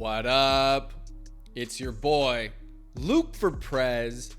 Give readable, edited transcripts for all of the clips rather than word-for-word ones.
What up? It's your boy, Luke for Prez,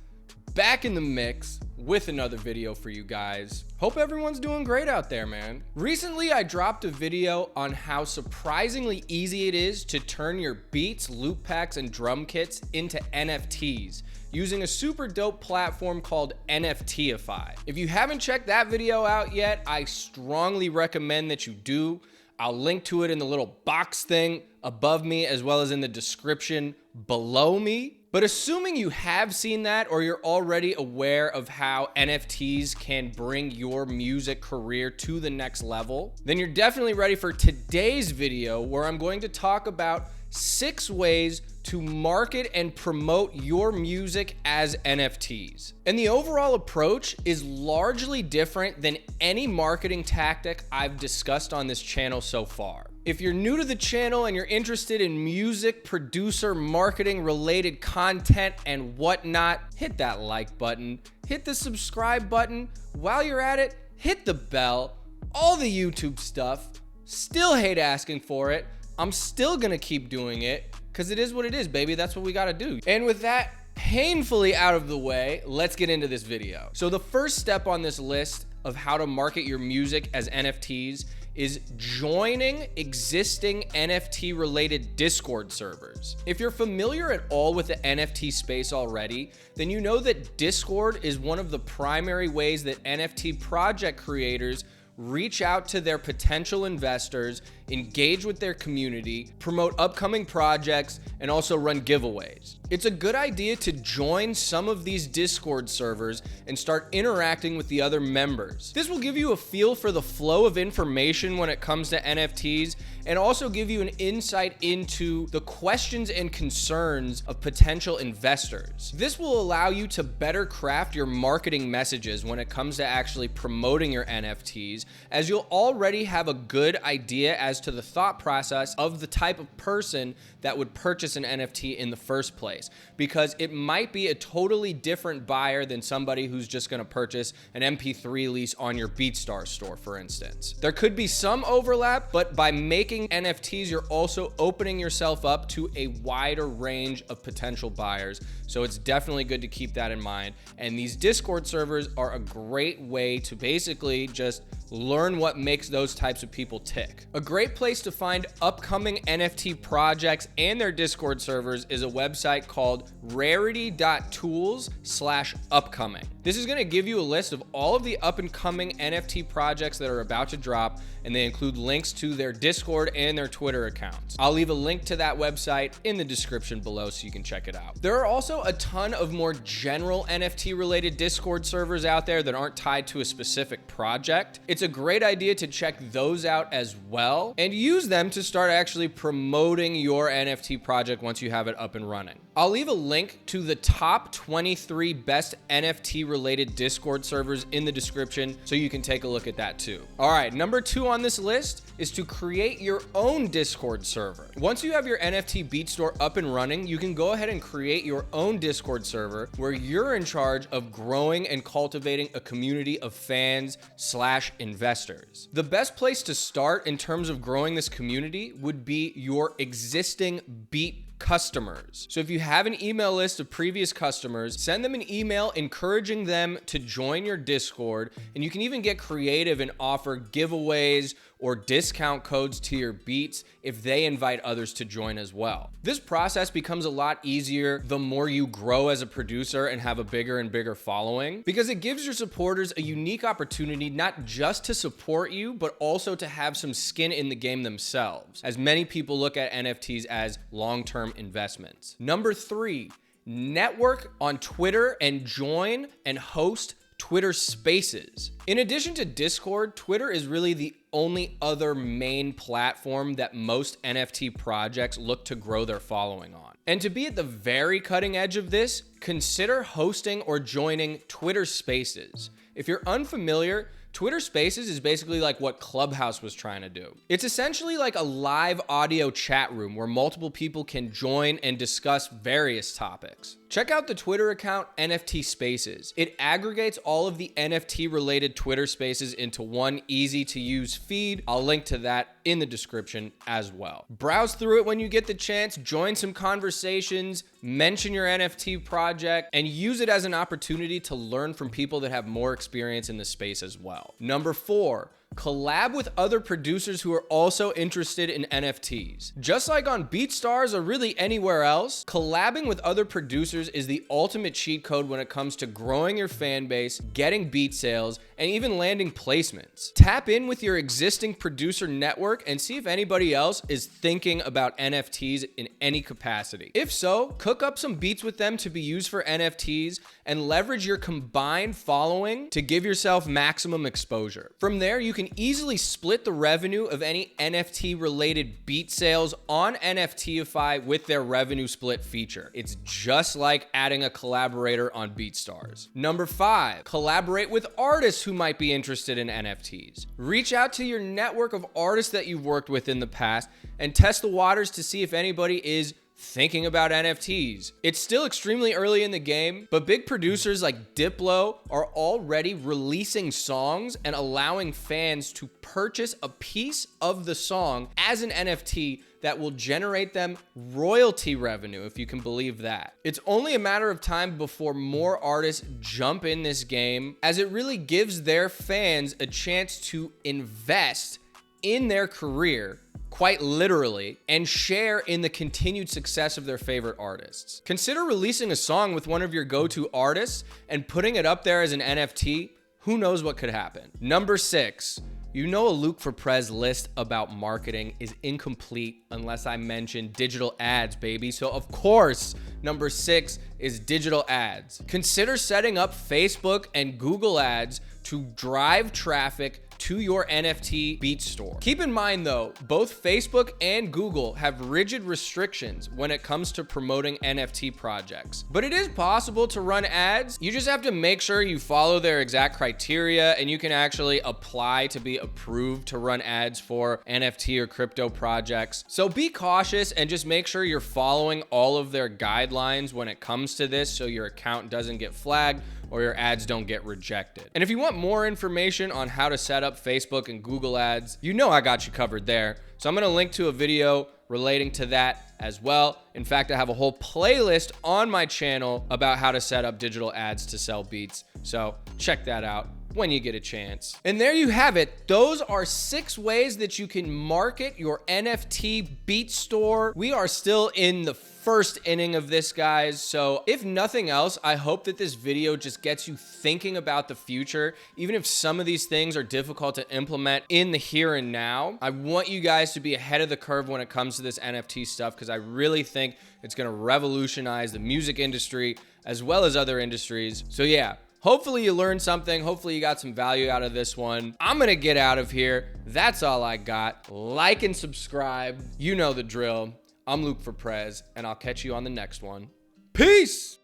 back in the mix with another video for you guys. Hope everyone's doing great out there, man. Recently, I dropped a video on how surprisingly easy it is to turn your beats, loop packs, and drum kits into NFTs using a super dope platform called NFTify. If you haven't checked that video out yet, I strongly recommend that you do. I'll link to it in the little box thing above me as well as in the description below me. But assuming you have seen that or you're already aware of how NFTs can bring your music career to the next level, then you're definitely ready for today's video where I'm going to talk about 6 ways to market and promote your music as NFTs. And the overall approach is largely different than any marketing tactic I've discussed on this channel so far. If you're new to the channel and you're interested in music, producer, marketing related content and whatnot, hit that like button, hit the subscribe button. While you're at it, hit the bell, all the YouTube stuff. Still hate asking for it. I'm still gonna keep doing it because it is what it is, baby. That's what we gotta do. And with that painfully out of the way, let's get into this video. So the first step on this list of how to market your music as NFTs is joining existing NFT related Discord servers. If you're familiar at all with the NFT space already, then you know that Discord is one of the primary ways that NFT project creators reach out to their potential investors, engage with their community, promote upcoming projects, and also run giveaways. It's a good idea to join some of these Discord servers and start interacting with the other members. This will give you a feel for the flow of information when it comes to NFTs and also give you an insight into the questions and concerns of potential investors. This will allow you to better craft your marketing messages when it comes to actually promoting your NFTs, as you'll already have a good idea as to the thought process of the type of person that would purchase an NFT in the first place, because it might be a totally different buyer than somebody who's just gonna purchase an MP3 lease on your BeatStars store, for instance. There could be some overlap, but by making NFTs, you're also opening yourself up to a wider range of potential buyers. So it's definitely good to keep that in mind. And these Discord servers are a great way to basically just learn what makes those types of people tick. A great place to find upcoming NFT projects and their Discord servers is a website called rarity.tools/upcoming. This is going to give you a list of all of the up and coming NFT projects that are about to drop, and they include links to their Discord and their Twitter accounts. I'll leave a link to that website in the description below so you can check it out. There are also a ton of more general NFT related Discord servers out there that aren't tied to a specific project. It's a great idea to check those out as well and use them to start actually promoting your NFT project once you have it up and running. I'll leave a link to the top 23 best NFT related Discord servers in the description so you can take a look at that too. All right, number 2 on this list is to create your own Discord server. Once you have your NFT beat store up and running, you can go ahead and create your own Discord server where you're in charge of growing and cultivating a community of fans/investors. The best place to start in terms of growing this community would be your existing beat customers. So if you have an email list of previous customers, send them an email encouraging them to join your Discord, and you can even get creative and offer giveaways or discount codes to your beats if they invite others to join as well. This process becomes a lot easier the more you grow as a producer and have a bigger and bigger following, because it gives your supporters a unique opportunity not just to support you, but also to have some skin in the game themselves, as many people look at NFTs as long-term investments. Number 3, network on Twitter and join and host Twitter Spaces. In addition to Discord, Twitter is really the only other main platform that most NFT projects look to grow their following on. And to be at the very cutting edge of this, consider hosting or joining Twitter Spaces. If you're unfamiliar, Twitter Spaces is basically like what Clubhouse was trying to do. It's essentially like a live audio chat room where multiple people can join and discuss various topics. Check out the Twitter account NFT Spaces. It aggregates all of the NFT related Twitter Spaces into one easy to use feed. I'll link to that in the description as well. Browse through it when you get the chance, join some conversations, mention your NFT project, and use it as an opportunity to learn from people that have more experience in the space as well. Number 4, collab with other producers who are also interested in NFTs. Just like on BeatStars or really anywhere else, collabing with other producers is the ultimate cheat code when it comes to growing your fan base, getting beat sales, and even landing placements. Tap in with your existing producer network and see if anybody else is thinking about NFTs in any capacity. If so, cook up some beats with them to be used for NFTs and leverage your combined following to give yourself maximum exposure. From there, you can easily split the revenue of any NFT related beat sales on NFTify with their revenue split feature. It's just like adding a collaborator on BeatStars. Number 5, collaborate with artists who might be interested in NFTs. Reach out to your network of artists that you've worked with in the past and test the waters to see if anybody is thinking about NFTs. It's still extremely early in the game, but big producers like Diplo are already releasing songs and allowing fans to purchase a piece of the song as an NFT that will generate them royalty revenue, if you can believe that. It's only a matter of time before more artists jump in this game, as it really gives their fans a chance to invest in their career, quite literally, and share in the continued success of their favorite artists. Consider releasing a song with one of your go-to artists and putting it up there as an NFT. Who knows what could happen? Number 6, you know a Luke for Prez list about marketing is incomplete unless I mention digital ads, baby. So of course, number 6 is digital ads. Consider setting up Facebook and Google ads to drive traffic to your NFT beat store. Keep in mind though, both Facebook and Google have rigid restrictions when it comes to promoting NFT projects. But it is possible to run ads. You just have to make sure you follow their exact criteria and you can actually apply to be approved to run ads for NFT or crypto projects. So be cautious and just make sure you're following all of their guidelines when it comes to this so your account doesn't get flagged or your ads don't get rejected. And if you want more information on how to set up Facebook and Google ads, you know I got you covered there. So I'm gonna link to a video relating to that as well. In fact, I have a whole playlist on my channel about how to set up digital ads to sell beats. So check that out when you get a chance. And there you have it. Those are 6 ways that you can market your NFT beat store. We are still in the first inning of this, guys. So if nothing else, I hope that this video just gets you thinking about the future. Even if some of these things are difficult to implement in the here and now, I want you guys to be ahead of the curve when it comes to this NFT stuff, because I really think it's gonna revolutionize the music industry as well as other industries. So yeah, hopefully you learned something. Hopefully you got some value out of this one. I'm gonna get out of here. That's all I got. Like and subscribe. You know the drill. I'm Luke for Prez, and I'll catch you on the next one. Peace!